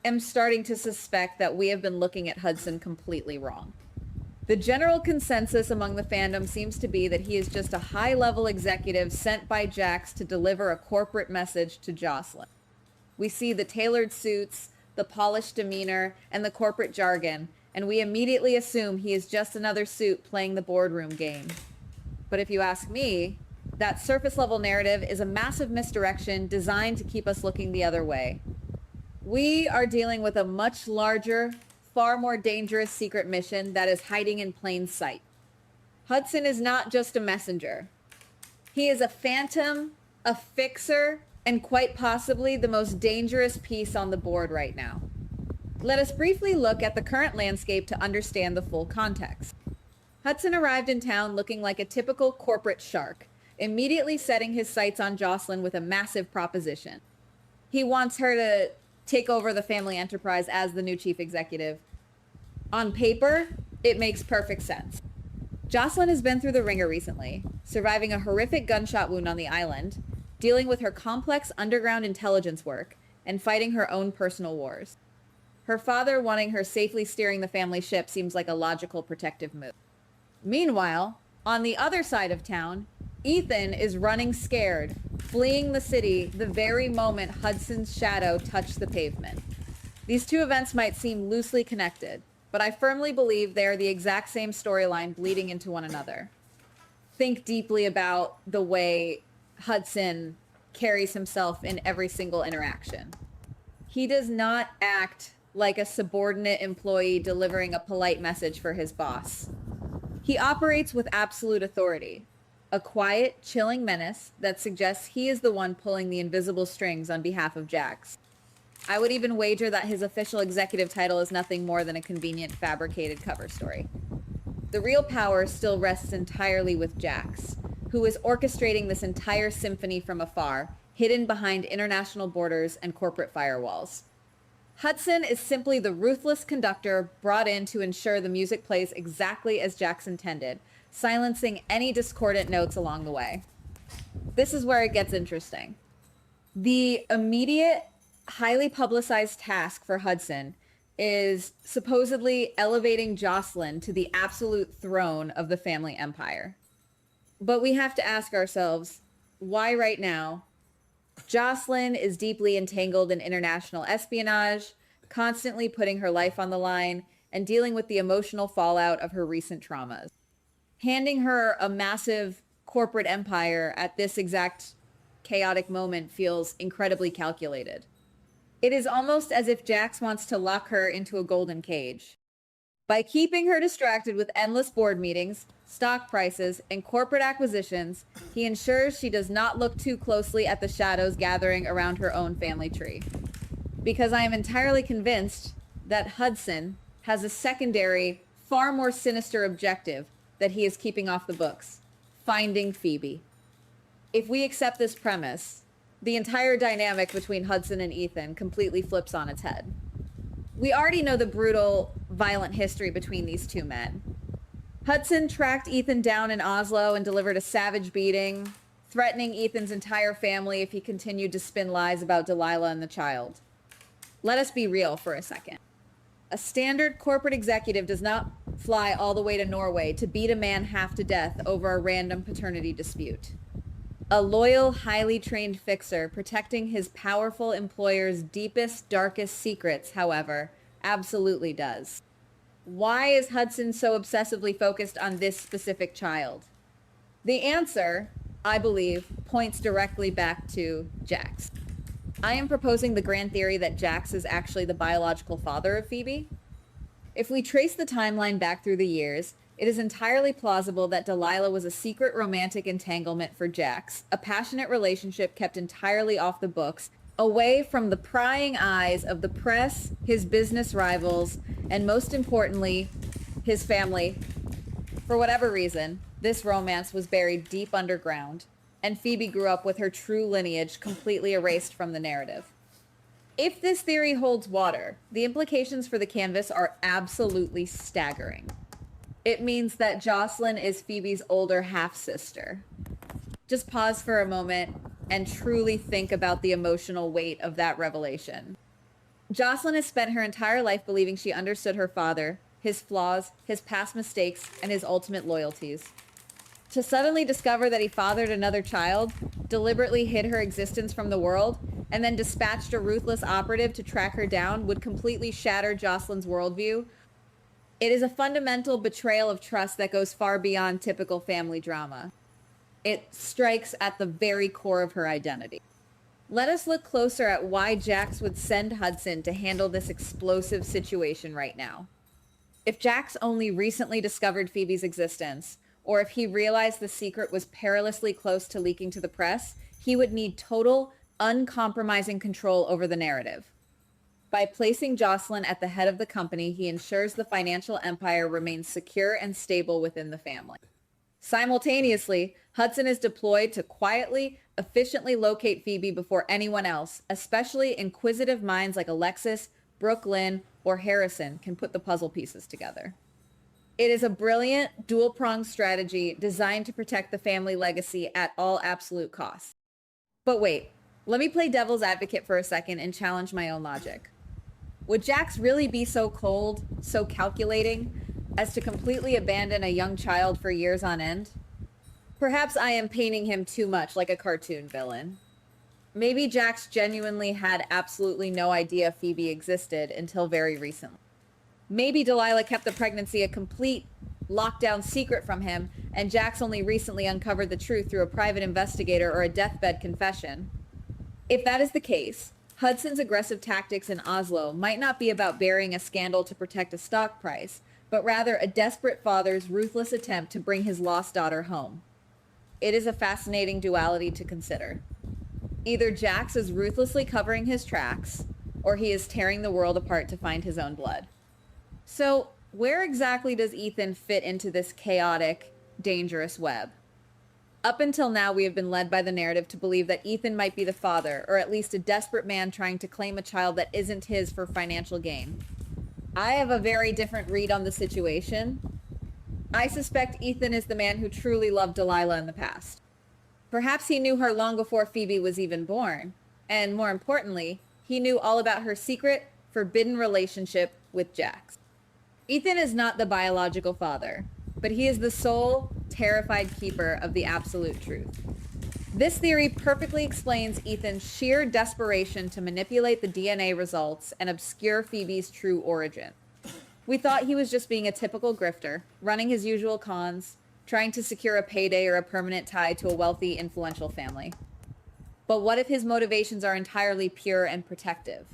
am starting to suspect that we have been looking at Hudson completely wrong. The general consensus among the fandom seems to be that he is just a high-level executive sent by Jax to deliver a corporate message to Jocelyn. We see the tailored suits, the polished demeanor, and the corporate jargon, and we immediately assume he is just another suit playing the boardroom game. But if you ask me, that surface-level narrative is a massive misdirection designed to keep us looking the other way. We are dealing with a much larger, far more dangerous secret mission that is hiding in plain sight. Hudson is not just a messenger. He is a phantom, a fixer, and quite possibly the most dangerous piece on the board right now. Let us briefly look at the current landscape to understand the full context. Hudson arrived in town looking like a typical corporate shark, immediately setting his sights on Jocelyn with a massive proposition. He wants her to take over the family enterprise as the new chief executive. On paper, it makes perfect sense. Jocelyn has been through the ringer recently, surviving a horrific gunshot wound on the island, dealing with her complex underground intelligence work, and fighting her own personal wars. Her father wanting her safely steering the family ship seems like a logical protective move. Meanwhile, on the other side of town, Ethan is running scared, fleeing the city the very moment Hudson's shadow touched the pavement. These two events might seem loosely connected, but I firmly believe they are the exact same storyline bleeding into one another. Think deeply about the way Hudson carries himself in every single interaction. He does not act like a subordinate employee delivering a polite message for his boss. He operates with absolute authority, a quiet, chilling menace that suggests he is the one pulling the invisible strings on behalf of Jax. I would even wager that his official executive title is nothing more than a convenient fabricated cover story. The real power still rests entirely with Jax, who is orchestrating this entire symphony from afar, hidden behind international borders and corporate firewalls. Hudson is simply the ruthless conductor brought in to ensure the music plays exactly as Jax intended, silencing any discordant notes along the way. This is where it gets interesting. The immediate, highly publicized task for Hudson is supposedly elevating Jocelyn to the absolute throne of the family empire. But we have to ask ourselves, why right now? Jocelyn is deeply entangled in international espionage, constantly putting her life on the line and dealing with the emotional fallout of her recent traumas. Handing her a massive corporate empire at this exact chaotic moment feels incredibly calculated. It is almost as if Jax wants to lock her into a golden cage. By keeping her distracted with endless board meetings, stock prices, and corporate acquisitions, he ensures she does not look too closely at the shadows gathering around her own family tree. Because I am entirely convinced that Hudson has a secondary, far more sinister objective that he is keeping off the books: finding Phoebe. If we accept this premise, the entire dynamic between Hudson and Ethan completely flips on its head. We already know the brutal, violent history between these two men. Hudson tracked Ethan down in Oslo and delivered a savage beating, threatening Ethan's entire family if he continued to spin lies about Delilah and the child. Let us be real for a second. A standard corporate executive does not fly all the way to Norway to beat a man half to death over a random paternity dispute. A loyal, highly trained fixer protecting his powerful employer's deepest, darkest secrets, however, absolutely does. Why is Hudson so obsessively focused on this specific child? The answer, I believe, points directly back to Jax. I am proposing the grand theory that Jax is actually the biological father of Phoebe. If we trace the timeline back through the years, it is entirely plausible that Delilah was a secret romantic entanglement for Jax, a passionate relationship kept entirely off the books, away from the prying eyes of the press, his business rivals, and most importantly, his family. For whatever reason, this romance was buried deep underground, and Phoebe grew up with her true lineage completely erased from the narrative. If this theory holds water, the implications for the canvas are absolutely staggering. It means that Jocelyn is Phoebe's older half-sister. Just pause for a moment and truly think about the emotional weight of that revelation. Jocelyn has spent her entire life believing she understood her father, his flaws, his past mistakes, and his ultimate loyalties. To suddenly discover that he fathered another child, deliberately hid her existence from the world, and then dispatched a ruthless operative to track her down would completely shatter Jocelyn's worldview. It is a fundamental betrayal of trust that goes far beyond typical family drama. It strikes at the very core of her identity. Let us look closer at why Jax would send Hudson to handle this explosive situation right now. If Jax only recently discovered Phoebe's existence, or if he realized the secret was perilously close to leaking to the press, he would need total, uncompromising control over the narrative. By placing Jocelyn at the head of the company, he ensures the financial empire remains secure and stable within the family. Simultaneously, Hudson is deployed to quietly, efficiently locate Phoebe before anyone else, especially inquisitive minds like Alexis, Brooklyn, or Harrison can put the puzzle pieces together. It is a brilliant, dual-pronged strategy designed to protect the family legacy at all absolute costs. But wait, let me play devil's advocate for a second and challenge my own logic. Would Jax really be so cold, so calculating, as to completely abandon a young child for years on end? Perhaps I am painting him too much like a cartoon villain. Maybe Jax genuinely had absolutely no idea Phoebe existed until very recently. Maybe Delilah kept the pregnancy a complete lockdown secret from him, and Jax only recently uncovered the truth through a private investigator or a deathbed confession. If that is the case, Hudson's aggressive tactics in Oslo might not be about burying a scandal to protect a stock price, but rather a desperate father's ruthless attempt to bring his lost daughter home. It is a fascinating duality to consider. Either Jax is ruthlessly covering his tracks, or he is tearing the world apart to find his own blood. So, where exactly does Ethan fit into this chaotic, dangerous web? Up until now, we have been led by the narrative to believe that Ethan might be the father, or at least a desperate man trying to claim a child that isn't his for financial gain. I have a very different read on the situation. I suspect Ethan is the man who truly loved Delilah in the past. Perhaps he knew her long before Phoebe was even born, and more importantly, he knew all about her secret, forbidden relationship with Jax. Ethan is not the biological father, but he is the sole, terrified keeper of the absolute truth. This theory perfectly explains Ethan's sheer desperation to manipulate the DNA results and obscure Phoebe's true origin. We thought he was just being a typical grifter, running his usual cons, trying to secure a payday or a permanent tie to a wealthy, influential family. But what if his motivations are entirely pure and protective?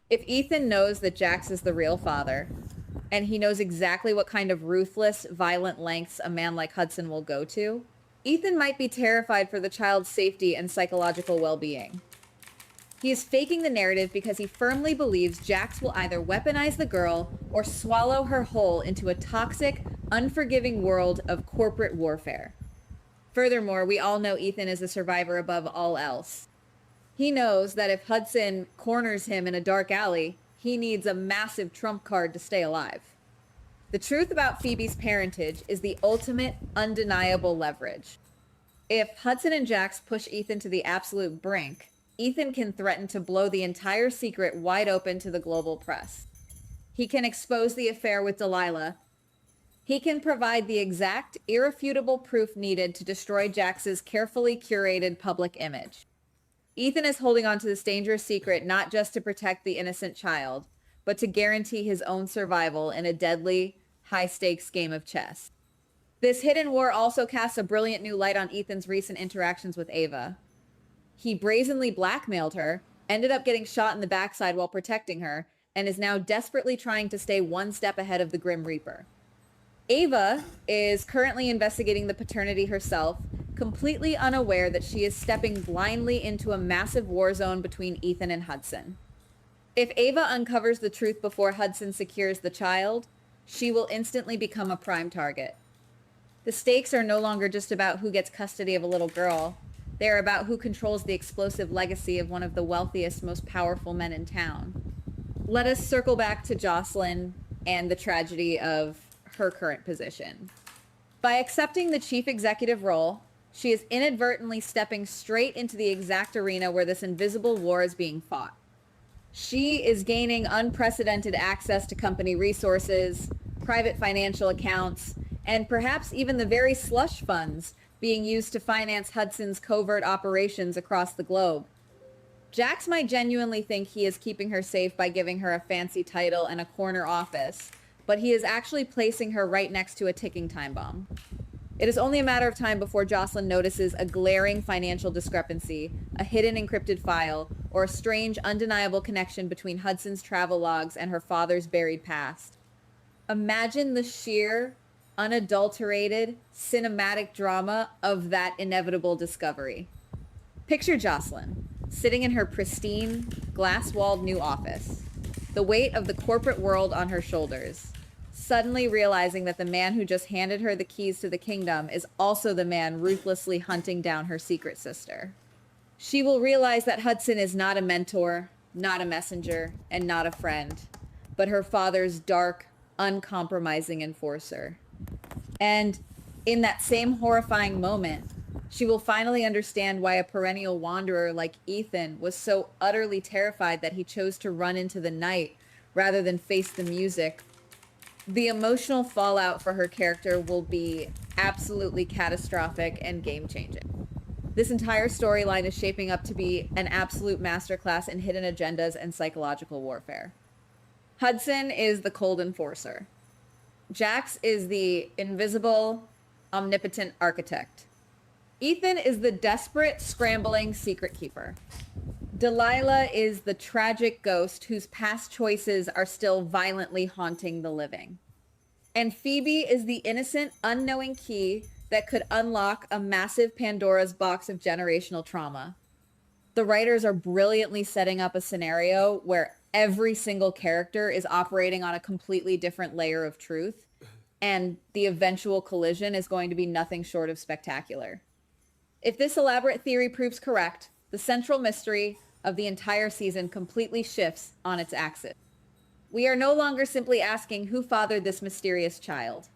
If Ethan knows that Jax is the real father, and he knows exactly what kind of ruthless, violent lengths a man like Hudson will go to, Ethan might be terrified for the child's safety and psychological well-being. He is faking the narrative because he firmly believes Jax will either weaponize the girl or swallow her whole into a toxic, unforgiving world of corporate warfare. Furthermore, we all know Ethan is a survivor above all else. He knows that if Hudson corners him in a dark alley, he needs a massive trump card to stay alive. The truth about Phoebe's parentage is the ultimate, undeniable leverage. If Hudson and Jax push Ethan to the absolute brink, Ethan can threaten to blow the entire secret wide open to the global press. He can expose the affair with Delilah. He can provide the exact, irrefutable proof needed to destroy Jax's carefully curated public image. Ethan is holding on to this dangerous secret not just to protect the innocent child, but to guarantee his own survival in a deadly, high-stakes game of chess. This hidden war also casts a brilliant new light on Ethan's recent interactions with Ava. He brazenly blackmailed her, ended up getting shot in the backside while protecting her, and is now desperately trying to stay one step ahead of the Grim Reaper. Ava is currently investigating the paternity herself, completely unaware that she is stepping blindly into a massive war zone between Ethan and Hudson. If Ava uncovers the truth before Hudson secures the child, she will instantly become a prime target. The stakes are no longer just about who gets custody of a little girl. They are about who controls the explosive legacy of one of the wealthiest, most powerful men in town. Let us circle back to Jocelyn and the tragedy of her current position. By accepting the chief executive role, she is inadvertently stepping straight into the exact arena where this invisible war is being fought. She is gaining unprecedented access to company resources, private financial accounts, and perhaps even the very slush funds being used to finance Hudson's covert operations across the globe. Jax might genuinely think he is keeping her safe by giving her a fancy title and a corner office, but he is actually placing her right next to a ticking time bomb. It is only a matter of time before Jocelyn notices a glaring financial discrepancy, a hidden encrypted file, or a strange, undeniable connection between Hudson's travel logs and her father's buried past. Imagine the sheer, unadulterated, cinematic drama of that inevitable discovery. Picture Jocelyn, sitting in her pristine, glass-walled new office, the weight of the corporate world on her shoulders, suddenly realizing that the man who just handed her the keys to the kingdom is also the man ruthlessly hunting down her secret sister. She will realize that Hudson is not a mentor, not a messenger, and not a friend, but her father's dark, uncompromising enforcer. And in that same horrifying moment, she will finally understand why a perennial wanderer like Ethan was so utterly terrified that he chose to run into the night rather than face the music. The emotional fallout for her character will be absolutely catastrophic and game-changing. This entire storyline is shaping up to be an absolute masterclass in hidden agendas and psychological warfare. Hudson is the cold enforcer. Jax is the invisible, omnipotent architect. Ethan is the desperate, scrambling secret keeper. Delilah is the tragic ghost whose past choices are still violently haunting the living. And Phoebe is the innocent, unknowing key that could unlock a massive Pandora's box of generational trauma. The writers are brilliantly setting up a scenario where every single character is operating on a completely different layer of truth, and the eventual collision is going to be nothing short of spectacular. If this elaborate theory proves correct, the central mystery of the entire season completely shifts on its axis. We are no longer simply asking who fathered this mysterious child.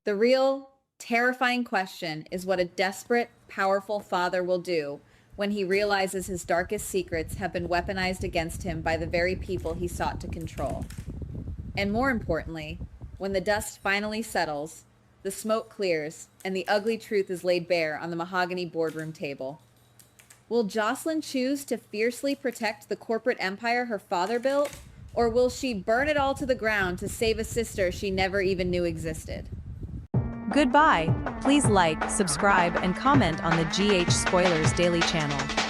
The real, terrifying question is what a desperate, powerful father will do when he realizes his darkest secrets have been weaponized against him by the very people he sought to control. And more importantly, when the dust finally settles, the smoke clears, and the ugly truth is laid bare on the mahogany boardroom table. Will Jocelyn choose to fiercely protect the corporate empire her father built, or will she burn it all to the ground to save a sister she never even knew existed? Goodbye. Please like, subscribe, and comment on the GH Spoilers Daily channel.